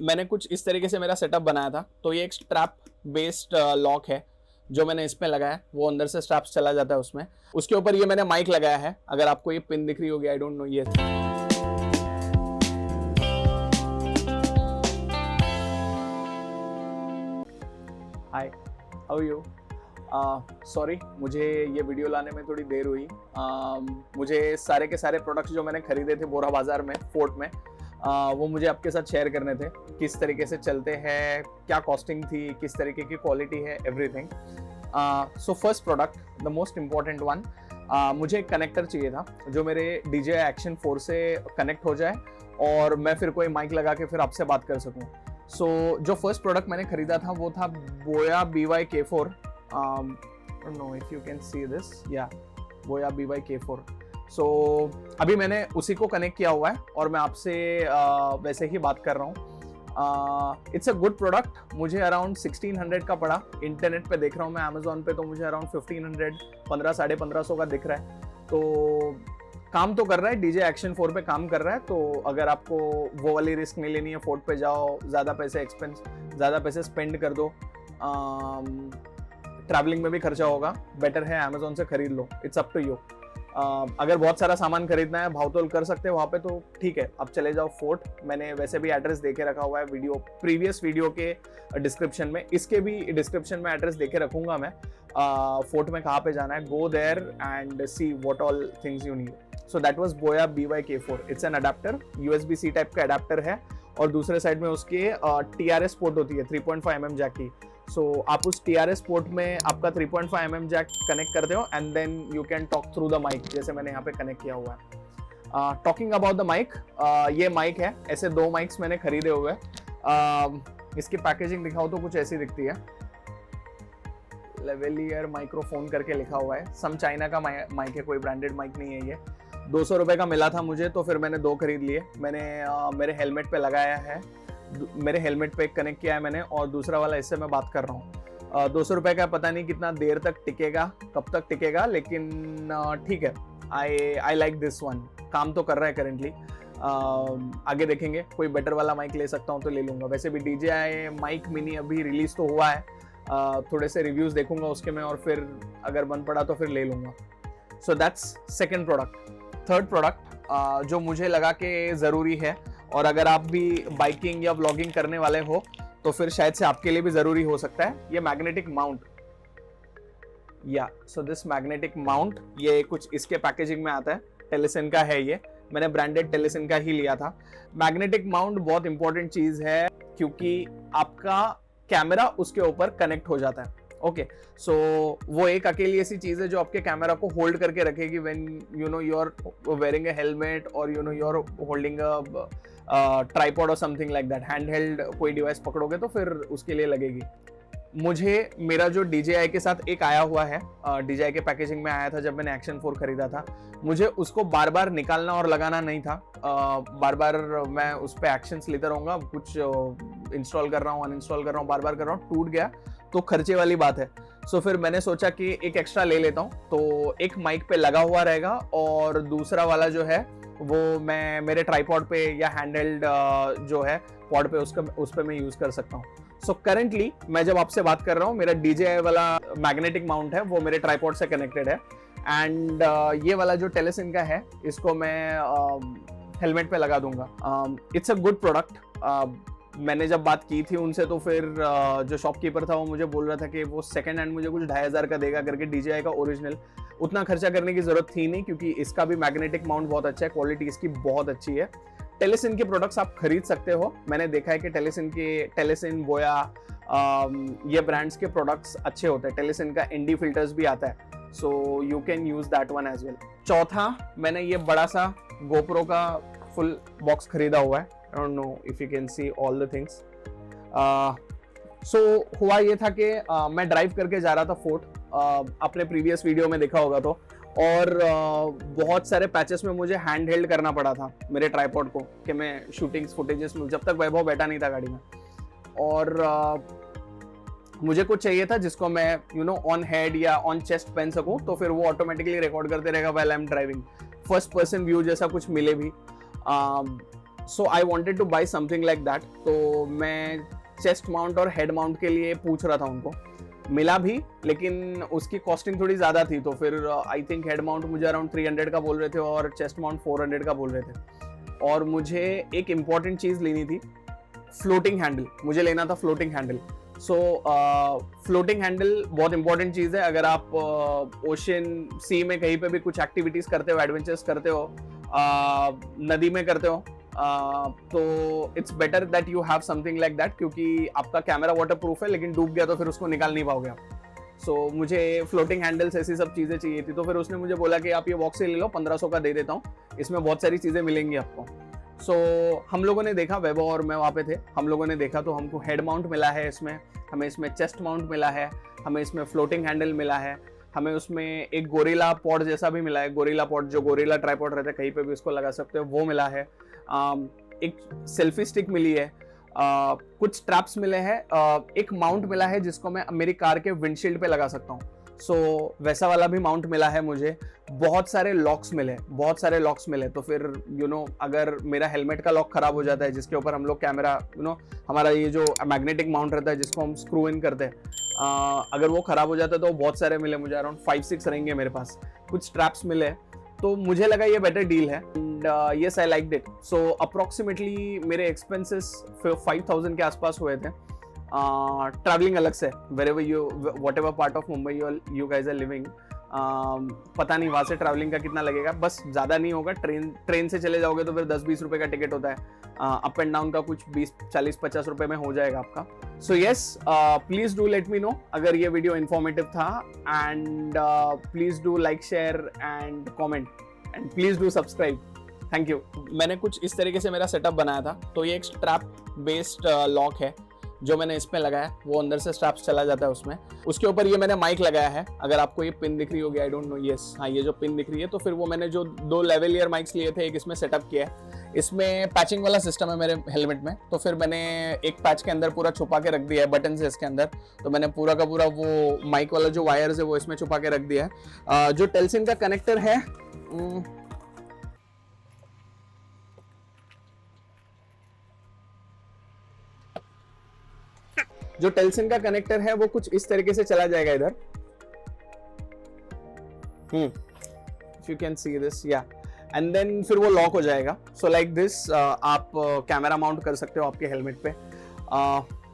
मैंने कुछ इस तरीके से मेरा सेटअप बनाया था। तो ये एक स्ट्रैप बेस्ड लॉक है जो मैंने इसमें लगाया, वो अंदर से स्ट्रैप चला जाता है उसमें। उसके ऊपर ये मैंने माइक लगाया है, अगर आपको ये पिन दिख रही होगी, आई डोंट नो, ये हाय, हाउ यू। सॉरी, मुझे ये वीडियो लाने में थोड़ी देर हुई। मुझे सारे के सारे प्रोडक्ट्स जो मैंने खरीदे थे बोरा बाजार में, फोर्ट में, वो मुझे आपके साथ शेयर करने थे। किस तरीके से चलते हैं, क्या कॉस्टिंग थी, किस तरीके की क्वालिटी है, everything. So first product, the most important one, मुझे एक कनेक्टर चाहिए था जो मेरे DJI Action 4 से कनेक्ट हो जाए और मैं फिर कोई माइक लगा के फिर आपसे बात कर सकूं। सो जो फर्स्ट प्रोडक्ट मैंने खरीदा था वो था बोया BY-K4। I don't know if you can see this, yeah, बोया BY-K4। सो अभी मैंने उसी को कनेक्ट किया हुआ है और मैं आपसे वैसे ही बात कर रहा हूँ। It's a good product. मुझे अराउंड 1600 का पड़ा। इंटरनेट पे देख रहा हूँ मैं, अमेजोन पे, तो मुझे अराउंड 1500, 1500 का दिख रहा है। तो काम तो कर रहा है, DJI Action 4 पे काम कर रहा है। तो अगर आपको वो वाली रिस्क नहीं लेनी है, फोर्ट पे जाओ, ज़्यादा पैसे स्पेंड कर दो, ट्रैवलिंग में भी खर्चा होगा, बेटर है अमेजोन से खरीद लो। It's up to you. अगर बहुत सारा सामान खरीदना है, भावतोल कर सकते हैं वहाँ पे, तो ठीक है, अब चले जाओ फोर्ट। मैंने वैसे भी एड्रेस देके रखा हुआ है प्रीवियस वीडियो के डिस्क्रिप्शन में, इसके भी डिस्क्रिप्शन में एड्रेस देके रखूंगा मैं। फोर्ट में कहाँ पे जाना है, go there and see what all things you need. So that was Boya BY-K4। It's an adapter, USB-C type का अडेप्टर है और दूसरे साइड में उसके TRS पोर्ट होती है 3.5 mm जैक की। सो आप उस TRS पोर्ट में आपका 3.5 mm जैक कनेक्ट करते हो and then you can talk through the mic, जैसे मैंने यहाँ पे कनेक्ट किया हुआ है। टॉकिंग अबाउट द माइक, ये माइक है, ऐसे 2 माइक्स मैंने खरीदे हुए हैं। इसकी पैकेजिंग दिखाओ तो कुछ ऐसी दिखती है, लेवेलियर माइक्रोफोन करके लिखा हुआ है। सम चाइना का माइक है, कोई ब्रांडेड माइक नहीं है ये। 200 रुपये का मिला था मुझे, तो फिर मैंने 2 खरीद लिए। मैंने मेरे हेलमेट पे लगाया है, मेरे हेलमेट पे कनेक्ट किया है मैंने, और दूसरा वाला इससे मैं बात कर रहा हूँ। 200 रुपये का पता नहीं कितना देर तक टिकेगा, कब तक टिकेगा, लेकिन ठीक है। I like this one. काम तो कर रहा है करेंटली। आगे देखेंगे, कोई बेटर वाला माइक ले सकता हूँ तो ले लूँगा। वैसे भी DJI माइक मिनी अभी रिलीज तो हुआ है, थोड़े से रिव्यूज देखूंगा उसके में, और फिर अगर बन पड़ा तो फिर ले लूँगा। So that's second product. Third product जो मुझे लगा कि ज़रूरी है, और अगर आप भी बाइकिंग या व्लॉगिंग करने वाले हो तो फिर शायद से आपके लिए भी ज़रूरी हो सकता है, ये मैग्नेटिक माउंट। या सो दिस मैग्नेटिक माउंट, ये कुछ इसके पैकेजिंग में आता है। टेलीसिन का है ये, मैंने ब्रांडेड टेलीसिन का ही लिया था। मैग्नेटिक माउंट बहुत इंपॉर्टेंट चीज़ है क्योंकि आपका कैमरा उसके ऊपर कनेक्ट हो जाता है। ओके, सो वो एक अकेली ऐसी चीज है जो आपके कैमरा को होल्ड करके रखेगी when you know you are wearing a helmet, और you know you are holding a tripod और something like that. Hand held कोई डिवाइस पकड़ोगे तो फिर उसके लिए लगेगी। मुझे मेरा जो DJI के साथ एक आया हुआ है, DJI के पैकेजिंग में आया था जब मैंने Action 4 खरीदा था, मुझे उसको बार बार निकालना और लगाना नहीं था। बार बार मैं उस पर एक्शंस लेता रहूँगा, कुछ इंस्टॉल कर रहा हूँ, अनइंस्टॉल कर रहा हूँ, बार बार कर रहा हूँ, टूट गया तो खर्चे वाली बात है। सो फिर मैंने सोचा कि एक एक्स्ट्रा ले लेता हूँ, तो एक माइक पे लगा हुआ रहेगा और दूसरा वाला जो है वो मैं मेरे ट्राइपॉड पे या हैंडहेल्ड जो है पॉड पे उस पे मैं यूज़ कर सकता हूँ। सो करेंटली मैं जब आपसे बात कर रहा हूँ, मेरा DJI वाला मैग्नेटिक माउंट है वो मेरे ट्राइपॉड से कनेक्टेड है, एंड ये वाला जो टेलीसिन का है इसको मैं हेलमेट पे लगा दूंगा। It's a good product. मैंने जब बात की थी उनसे तो फिर जो शॉपकीपर था वो मुझे बोल रहा था कि वो सेकंड हैंड मुझे कुछ 2500 का देगा करके। DJI का ओरिजिनल उतना खर्चा करने की जरूरत थी नहीं, क्योंकि इसका भी मैग्नेटिक माउंट बहुत अच्छा है, क्वालिटी इसकी बहुत अच्छी है। टेलीसिन के प्रोडक्ट्स आप खरीद सकते हो। मैंने देखा है कि टेलीसिन, बोया, ये ब्रांड्स के प्रोडक्ट्स अच्छे होते हैं। टेलीसिन का ND फिल्टर्स भी आता है, so you can use that one as well. चौथा, मैंने ये बड़ा सा GoPro का फुल बॉक्स खरीदा हुआ है। I don't know if you can see all the things. So हुआ ये था कि मैं ड्राइव करके जा रहा था फोर्ट, अपने प्रीवियस वीडियो में देखा होगा तो, और बहुत सारे पैचेस में मुझे हैंड हेल्ड करना पड़ा था मेरे ट्राइपॉड को कि मैं शूटिंग्स फुटेजेस में, जब तक वैभव बैठा नहीं था गाड़ी में, और मुझे कुछ चाहिए था जिसको मैं ऑन हेड या ऑन चेस्ट पहन सकूं, तो फिर वो ऑटोमेटिकली रिकॉर्ड करते रहेगा while I am driving. First person view जैसा कुछ मिले भी। So I wanted to buy something like that. तो मैं चेस्ट माउंट और हेड माउंट के लिए पूछ रहा था उनको, मिला भी, लेकिन उसकी कॉस्टिंग थोड़ी ज़्यादा थी। तो फिर आई थिंक हेड माउंट मुझे अराउंड 300 का बोल रहे थे और चेस्ट माउंट 400 का बोल रहे थे। और मुझे एक इम्पॉर्टेंट चीज़ लेनी थी, फ्लोटिंग हैंडल। मुझे लेना था फ्लोटिंग हैंडल। सो फ्लोटिंग हैंडल बहुत इंपॉर्टेंट चीज़ है। अगर आप ओशन सी में कहीं पे भी कुछ एक्टिविटीज़ करते हो, एडवेंचर्स करते हो, नदी में करते हो, तो it's better that you have something like that, क्योंकि आपका कैमरा वाटर प्रूफ है, लेकिन डूब गया तो फिर उसको निकाल नहीं पाओगे आप। सो मुझे फ्लोटिंग हैंडल्स ऐसी सब चीज़ें चाहिए थी। तो फिर उसने मुझे बोला कि आप ये बॉक्स से ले लो, 1500 का दे देता हूँ, इसमें बहुत सारी चीज़ें मिलेंगी आपको। सो हम लोगों ने देखा, वैभव और मैं वहाँ पे थे, हम लोगों ने देखा तो हमको हेड माउंट मिला है इसमें, हमें इसमें चेस्ट माउंट मिला है, हमें इसमें फ्लोटिंग हैंडल मिला है, हमें उसमें एक गोरिल्ला पॉड जैसा भी मिला है। गोरिल्ला पॉड जो गोरिल्ला ट्राइपॉड रहता है, कहीं पे भी उसको लगा सकते हो, वो मिला है। एक सेल्फी स्टिक मिली है, कुछ स्ट्रैप्स मिले हैं, एक माउंट मिला है जिसको मैं मेरी कार के विंडशील्ड पे लगा सकता हूँ। सो वैसा वाला भी माउंट मिला है मुझे। बहुत सारे लॉक्स मिले, बहुत सारे लॉक्स मिले। तो फिर अगर मेरा हेलमेट का लॉक खराब हो जाता है, जिसके ऊपर हम लोग कैमरा हमारा ये जो मैग्नेटिक माउंट रहता है जिसको हम स्क्रू इन करते हैं, अगर वो खराब हो जाता है तो बहुत सारे मिले मुझे, अराउंड 5-6 रहेंगे मेरे पास। कुछ स्ट्रैप्स मिले, तो मुझे लगा ये बेटर डील है, and yes I liked it. So approximately मेरे एक्सपेंसेस 5000 के आसपास हुए थे। ट्रैवलिंग अलग से, whatever part of Mumbai you guys are living, पता नहीं वहाँ से ट्रैवलिंग का कितना लगेगा, बस ज़्यादा नहीं होगा। ट्रेन से चले जाओगे तो फिर 10-20 रुपये का टिकट होता है, अप एंड डाउन का कुछ 20-40-50 रुपये में हो जाएगा आपका। So yes, please do let me know अगर ये वीडियो इन्फॉर्मेटिव था, and please do like, share and comment, and please do subscribe. Thank you. मैंने कुछ इस तरीके से मेरा सेटअप बनाया था। तो ये एक स्ट्रैप बेस्ड लॉक है जो मैंने इसमें लगाया, वो अंदर से स्ट्रैप्स चला जाता है उसमें। उसके ऊपर ये मैंने माइक लगाया है, अगर आपको ये पिन दिख रही होगी, आई डोंट नो, यस हाँ, ये जो पिन दिख रही है। तो फिर वो मैंने जो 2 लेवलियर माइक्स लिए थे, एक इसमें सेटअप किया है। इसमें पैचिंग वाला सिस्टम है मेरे हेलमेट में, तो फिर मैंने एक पैच के अंदर पूरा छुपा के रख दिया है, बटन से इसके अंदर। तो मैंने पूरा का पूरा वो माइक वाला जो वायर्स है वो इसमें छुपा के रख दिया है। जो टेल्सिन का कनेक्टर है, जो टेल्सिन का कनेक्टर है वो कुछ इस तरीके से चला जाएगा इधर। यू कैन सी दिस, या एंड देन फिर वो लॉक हो जाएगा। सो लाइक दिस आप कैमरा माउंट कर सकते हो आपके हेलमेट पे।